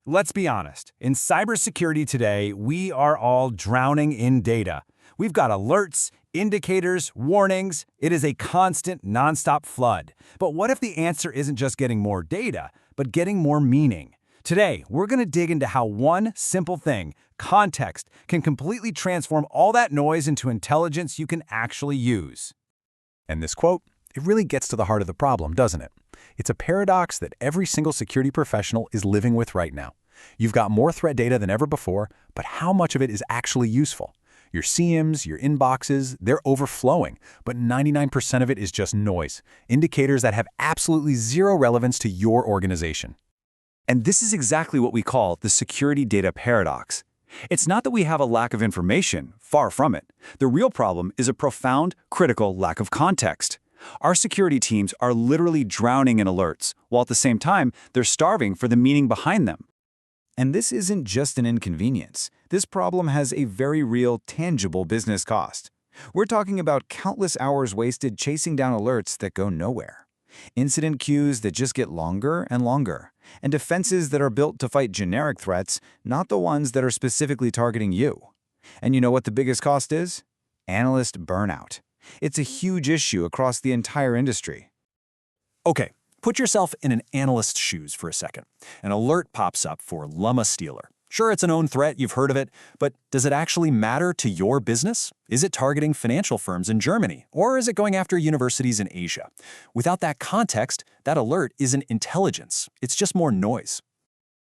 Let's be honest. In cybersecurity today, we are all drowning in data. We've got alerts, indicators, warnings. It is a constant, nonstop flood. But what if the answer isn't just getting more data, but getting more meaning? Today, we're going to dig into how one simple thing, context, can completely transform all that noise into intelligence you can actually use. And this quote, it really gets to the heart of the problem, doesn't it? It's a paradox that every single security professional is living with right now. You've got more threat data than ever before, but how much of it is actually useful? Your CMs, your inboxes, they're overflowing, but 99% of it is just noise, indicators that have absolutely zero relevance to your organization. And this is exactly what we call the security data paradox. It's not that we have a lack of information, far from it. The real problem is a profound, critical lack of context. Our security teams are literally drowning in alerts, while at the same time, they're starving for the meaning behind them. And this isn't just an inconvenience. This problem has a very real, tangible business cost. We're talking about countless hours wasted chasing down alerts that go nowhere, incident queues that just get longer and longer, and defenses that are built to fight generic threats, not the ones that are specifically targeting you. And you know what the biggest cost is? Analyst burnout. It's a huge issue across the entire industry. Okay, put yourself in an analyst's shoes for a second. An alert pops up for Lumma Stealer. Sure, it's a known threat, you've heard of it, but does it actually matter to your business? Is it targeting financial firms in Germany, or is it going after universities in Asia? Without that context, that alert isn't intelligence, it's just more noise.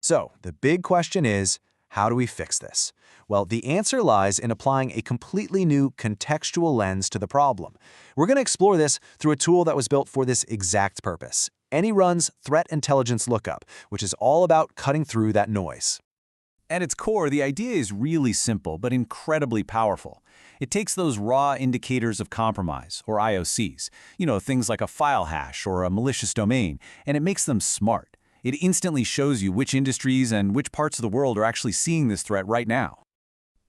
So, the big question is, how do we fix this? Well, the answer lies in applying a completely new contextual lens to the problem. We're going to explore this through a tool that was built for this exact purpose, ANY.RUN's Threat Intelligence Lookup, which is all about cutting through that noise. At its core, the idea is really simple but incredibly powerful. It takes those raw indicators of compromise, or IOCs, things like a file hash or a malicious domain, and it makes them smart. It instantly shows you which industries and which parts of the world are actually seeing this threat right now.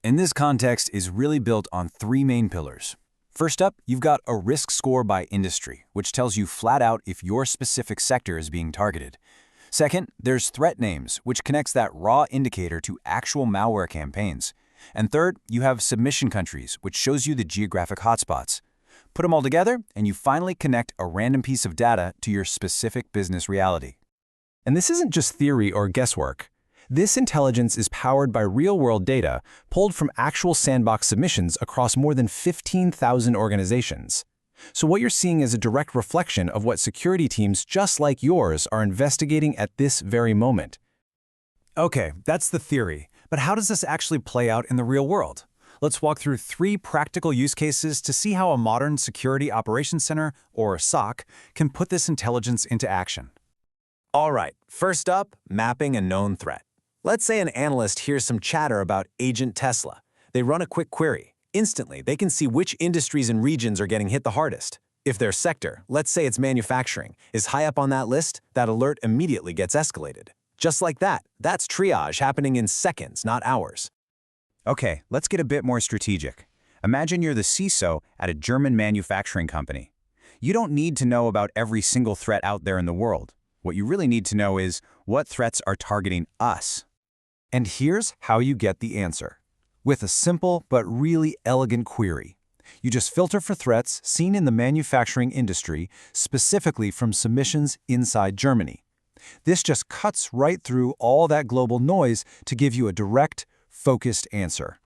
And this context is really built on three main pillars. First up, you've got a risk score by industry, which tells you flat out if your specific sector is being targeted. Second, there's threat names, which connects that raw indicator to actual malware campaigns. And third, you have submission countries, which shows you the geographic hotspots. Put them all together, and you finally connect a random piece of data to your specific business reality. And this isn't just theory or guesswork. This intelligence is powered by real-world data pulled from actual sandbox submissions across more than 15,000 organizations. So what you're seeing is a direct reflection of what security teams just like yours are investigating at this very moment. Okay, that's the theory, but how does this actually play out in the real world? Let's walk through three practical use cases to see how a modern Security Operations Center, or SOC, can put this intelligence into action. All right, first up, mapping a known threat. Let's say an analyst hears some chatter about Agent Tesla. They run a quick query. Instantly, they can see which industries and regions are getting hit the hardest. If their sector, let's say it's manufacturing, is high up on that list, that alert immediately gets escalated. Just like that, that's triage happening in seconds, not hours. Okay, let's get a bit more strategic. Imagine you're the CISO at a German manufacturing company. You don't need to know about every single threat out there in the world. What you really need to know is what threats are targeting us. And here's how you get the answer. With a simple but really elegant query. You just filter for threats seen in the manufacturing industry, specifically from submissions inside Germany. This just cuts right through all that global noise to give you a direct, focused answer.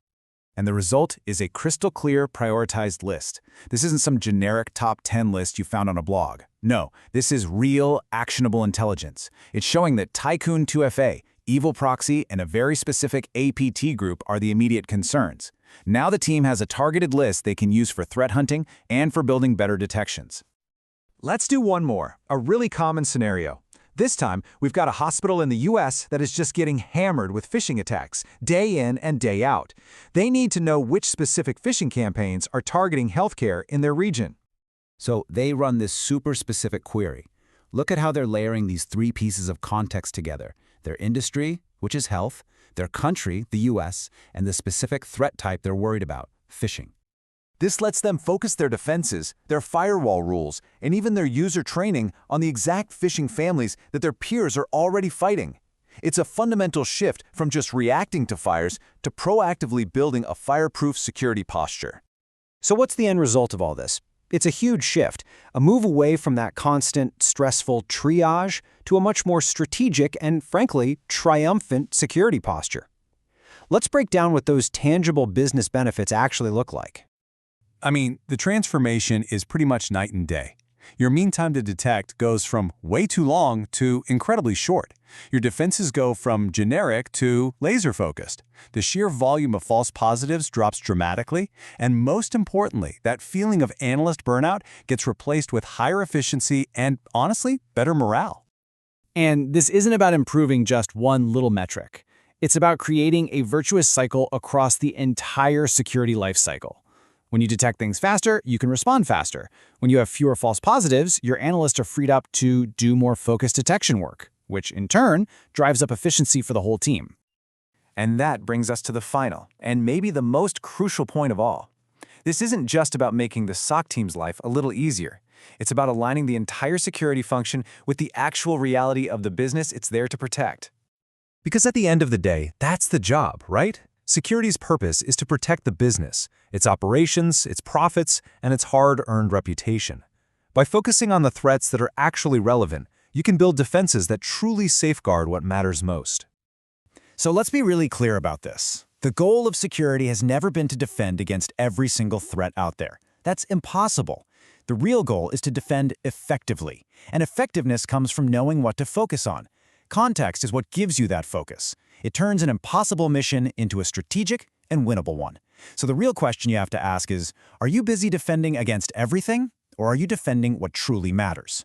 And the result is a crystal clear, prioritized list. This isn't some generic top 10 list you found on a blog. No, this is real, actionable intelligence. It's showing that Tycoon 2FA, Evil Proxy, and a very specific APT group are the immediate concerns. Now the team has a targeted list they can use for threat hunting and for building better detections. Let's do one more, a really common scenario. This time, we've got a hospital in the US that is just getting hammered with phishing attacks, day in and day out. They need to know which specific phishing campaigns are targeting healthcare in their region. So they run this super specific query. Look at how they're layering these three pieces of context together. Their industry, which is health, their country, the US, and the specific threat type they're worried about, phishing. This lets them focus their defenses, their firewall rules, and even their user training on the exact phishing families that their peers are already fighting. It's a fundamental shift from just reacting to fires to proactively building a fireproof security posture. So what's the end result of all this? It's a huge shift, a move away from that constant, stressful triage to a much more strategic and, frankly, triumphant security posture. Let's break down what those tangible business benefits actually look like. I mean, the transformation is pretty much night and day. Your mean time to detect goes from way too long to incredibly short. Your defenses go from generic to laser-focused. The sheer volume of false positives drops dramatically, and most importantly, that feeling of analyst burnout gets replaced with higher efficiency and, honestly, better morale. And this isn't about improving just one little metric. It's about creating a virtuous cycle across the entire security lifecycle. When you detect things faster, you can respond faster. When you have fewer false positives, your analysts are freed up to do more focused detection work, which in turn drives up efficiency for the whole team. And that brings us to the final, and maybe the most crucial point of all. This isn't just about making the SOC team's life a little easier. It's about aligning the entire security function with the actual reality of the business it's there to protect. Because at the end of the day, that's the job, right? Security's purpose is to protect the business, its operations, its profits, and its hard-earned reputation. By focusing on the threats that are actually relevant, you can build defenses that truly safeguard what matters most. So let's be really clear about this. The goal of security has never been to defend against every single threat out there. That's impossible. The real goal is to defend effectively, and effectiveness comes from knowing what to focus on. Context is what gives you that focus. It turns an impossible mission into a strategic and winnable one. So the real question you have to ask is, are you busy defending against everything, or are you defending what truly matters?